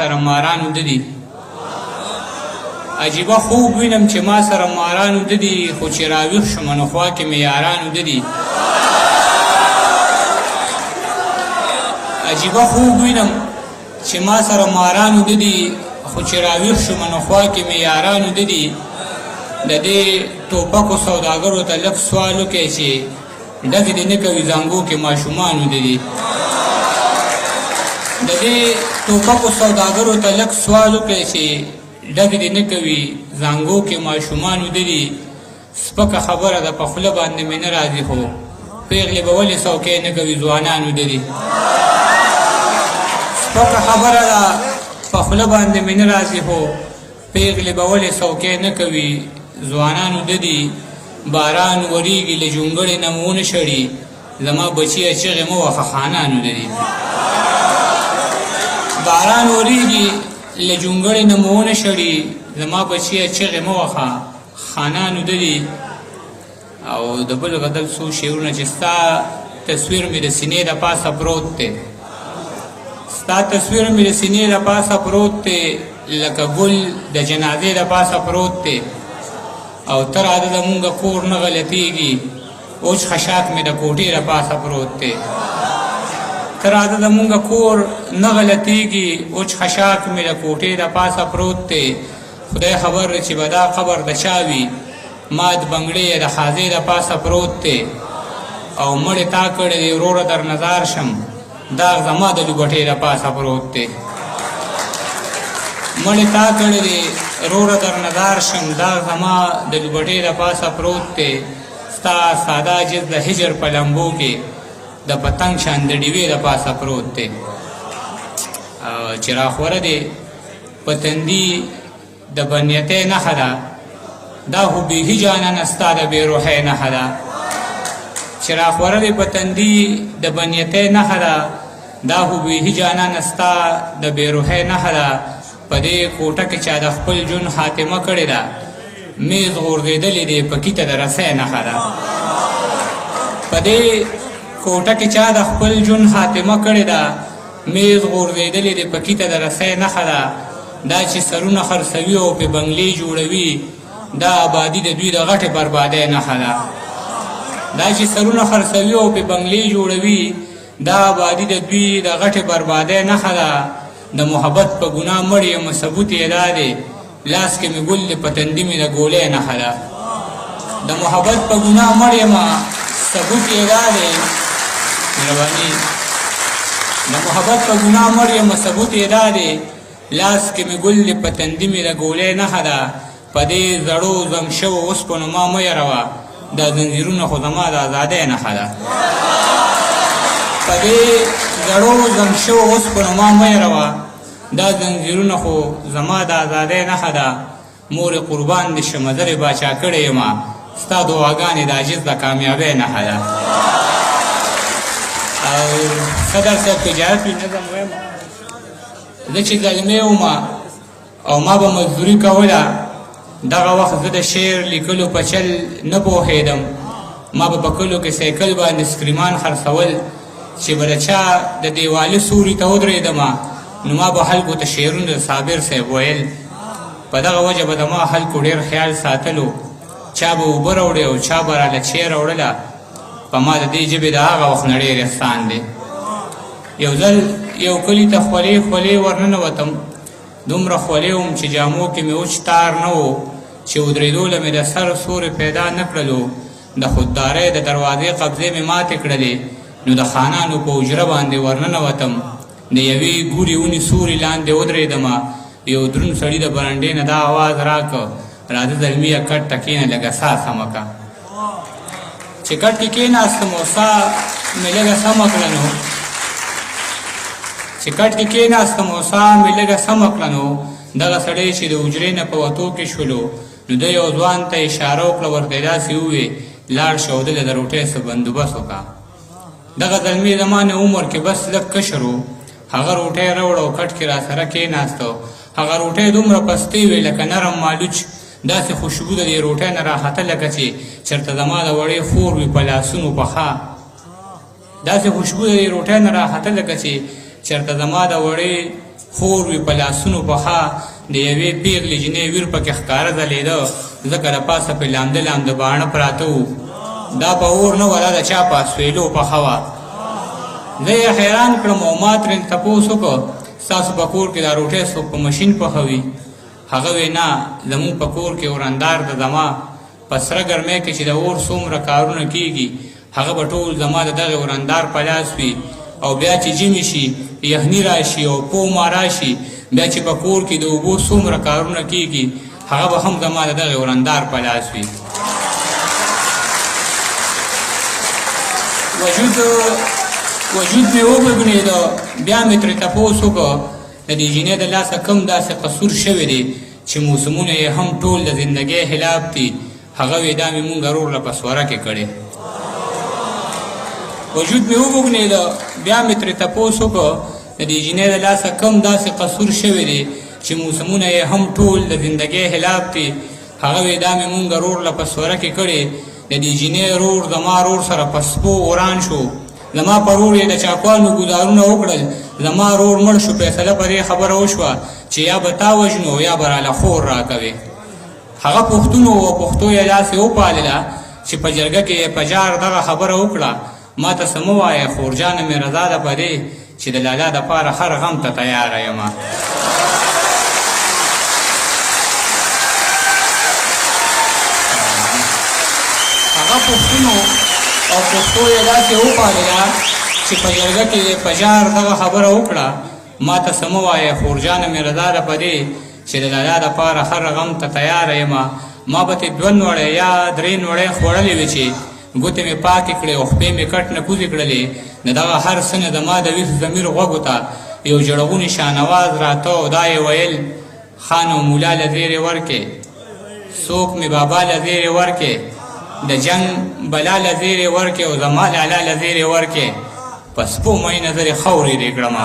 سره ماران وده دي عجیبه خوب وینم چې ما سره ماران وده دي خو چې راویښ شومه نو خوا کې مې یاران وده دي عجیبه خوب وینم چې ما سره ماران وده دي خو چې راویښ شومه نو خوا کې مې یاران وده دي د دې ټوپکو سوداګرو ته لږ سوال وکړئ چې ډکې دې نه کوي زانګو کې ماشومان وده دي د دې ټوپکو سوداګرو ته لږ سوال وکړئ چې ډکې دې نه کوي زانګو کې ماشومان وده دي سپکه خبره ده په خوله باندې مې نه راځي خو پیغلې به ولې څوکۍ نه کوي ځوانان وده دي سپکه خبره ده په خوله باندې مې نه راځي خو پیغلې به ولې څوکۍ نه کوي ځوانان وده دي باران وریږي له جونګړې نه مو ونه شړي زما بچیه چغې مه وهه خانان وده دي باران وریږي له جونګړې نه مو ونه شړي زما بچیه چغې مه وهه خانان وده دي او د بل بدل څو شعرونه چې ستا تصویر مې د سینې د پاسه پروت دی ستا تصویر مې د سینې د پاسه پروت دی لکه ګل د جنازې د پاسه پروت دی او تر عاده د مونږ کور نه غلطیږي اوچ خشاک مې د کوټې د پاسه پروت دی تر عاده د مونږ کور نه غلطیږي اوچ خشاک مې د کوټې د پاسه پروت دی خدای خبر چې به دا قبر د چا وي مات بنګړې د خازې د پاسه پروت دی او مړې تا کړې دی وروره در نظار شم داغ زما د لوګټې د پاسه پروت دی مړې تا کړې دی وروره در نظار شم داغ زما د لوګټې د پاسه پروت دی ستا ساده جز د هجر په لمبو کې د پتنګ شان د ډیوې د پاسه پروت دی چې راخوره دی په تندي د بنیتۍ نښه ده دا خو بیخي جانانه ستا د بېروحۍ نښه ده چې راخوره دی په تندي د بنیتۍ نښه ده دا خو بیخي جانانه ستا د بېروحۍ نښه ده په دې کوټه کې چا د خپل ژوند خاتمه کړې ده میز غورځېدلې دی په کیته د رسۍ نښه ده په دې کوټه کې چا د خپل ژوند خاتمه کړې ده میز غورځېدلې دی په کیته د رسۍ نښه ده دا چې سرونه خرڅوي او پې بنګلې جوړوي دا آبادي د دوی د غټې بربادۍ نښه ده دا چې سرونه خرڅوي او پې بنګلې جوړوي دا آبادي د دوی د غټې بربادۍ نښه ده د محبت په ګناه مړ یم ثبوت یې دا دی لاس کې مې ګل دی په تندي مې د ګولۍ نښه ده د محبت په ګناه مړ یم ثبوت یې دا دی مهرباني د محبت په ګناه مړ یم ثبوت یې دا دی لاس کې مې ګل دی په تندي مې د ګولۍ نښه ده په دې زړو زنګ شوو اوسپنو ما مه یروه دا زنځیرونه خو زما د ازادۍ نښه ده په دې زړو زنګ شوو اوسپنو ما مه یروه دا زنځیرونه خو زما د ازادۍ نښه ده مورې قربان دې شمه زه دې باچا کړی یمه ستا دعاګانې د عاجز د کامیابۍ نښه ده او صدر صاحب تجارت وي نظم وایم زه چې زلمی ومه او ما به مزدوري کوله دغه وخت زه د شعر لیکلو په چل نه پوهېدم ما به په کلو کې سایکل باندې سکریمان خرڅول چې به د چا د دیوالي سوري ته ودرېدمه نو ما به خلکو ته شعرونه د صابر صاحب ویل په دغه وجه به د ما خلکو ډېر خیال ساتلو چا به اوبه راوړې او چا به راله چای راوړله په ما د دې ژبې د هغه وخت نه ډېر احسان دی یو ځل یو کلي ته خولې خولې ورننوتم دومره خولې وم چې جامو کې مې وچ تار نه و چې ودرېدو له مې د سر سورې پیدا نه کړلو د خوددارۍ د دروازې قبضې مې ماتې کړلې نو د خانانو په حجره باندې ورننوتم د یوې ګورې ونې سوري لاندې ودرېدمه یو دروند سړي د برنډې نه دا آواز راکړه راځه زلمیه کټ ته کښېنه لږه ساه سمه کړه چې کټ کې کښېناستم او ساه مې لږه سمه کړه نو چې کټ کې کښېناستم او ساه مې لږه سمه کړه نو دغه سړی چې د حجرې نه په وتو کې شولو نو ده یو ځوان ته اشاره وکړه ورته یې داسې ووې لاړ شه او دلته د روټۍ څه بندوبست وکړه دغه زلمي زما نه عمر کې بس لږ کشر و هغه روټۍ راوړه او کټ کې راسره کښېناسته هغه روټۍ دومره پستې وې لکه نرم مالوچ داسې خوشبو د دې روټۍ نه راخته لکه چې چېرته زما د وړې خور وي په لاسونو پخه داسې خوشبو د دې روټۍ نه راخته لکه چې چېرته زما د وړې خور وي په لاسونو پخه د یوې پیغلې جینۍ ویر پکې ښکاره ځلېده ځکه د پاسه پرې لامده لامده باڼه پراته وو دا په اور نه وه دا د چا په اسویلو پخه وه زه یې حیران کړم او ما ترې تپوس وکړ ستاسو په کور کې دا روټۍ څوک په مشین پخوي هغه وی نه زموږ په کور کې ورندار د زما په سره ګرمۍ کې چې د اور څومره کارونه کیږي هغه به ټول زما د دغې ورندار په لاس وي او بیا چې ژمي شي یخني راشي او پوما راشي بیا چې په کور کې د اوبو څومره کارونه کیږي هغه به هم زما د دغې ورندار په لاس وي وجود مې وبګنېده بیا مې ترې تپوس وکړ د دې جینۍ د لاسه کوم داسې قصور شوی دی چې موسمونه یې هم ټول د زندګۍ خلاف دي هغه وی دا مې مونږ رور له په سوره کې کړې وجود مې وبګنېده بیا مې ترې تپوس وکړ د دې جینۍ د لاسه کوم داسې قصور شوی دی چې موسمونه یې هم ټول د زندګۍ خلاف دي هغه وی دا مې مونږ رور له په سوره کې کړې د دې جینۍ رور زما رور سره په سپو وران شو زما په رور یې د چاقوانو ګزارونه وکړل زما رور مړ شو فیصله په دې خبره وشوه چې یا به تا وژنو یا به راله خور راکوې هغه پښتون و او پښتو یې داسې وپالله چې په جرګه کې یې په جار دغه خبره وکړه ما ته څه مه وایه خورجانه مې رضا ده په دې چې د لالا دپاره هر غم ته تیاره یم هغه پښتون او پښتو یې داسې وپالله چې په جرګه کې یې په جار دغه خبره وکړه ما ته څه مه وایه خورجانه مې رضا ده په دې چې د لالا دپاره هر غم ته تیاره یم ما به ترې 2 نوړۍ یا 3 نوړۍ خوړلې وې چې ګوتې مې پاکې کړې او خپې مې کټ نه کوزې کړلې د دغه هر څه نه زما د ویښ ضمیر غوږو ته یو جړغونی شانواز راته او دا یې ویل خان او مولا له زیرې ورکې څوک مې بابا له زیرې ورکې د جنګ بلا له زیرې ورکې او زما لالا له زیرې ورکې په سپو مې نظرې خاورې دې کړمه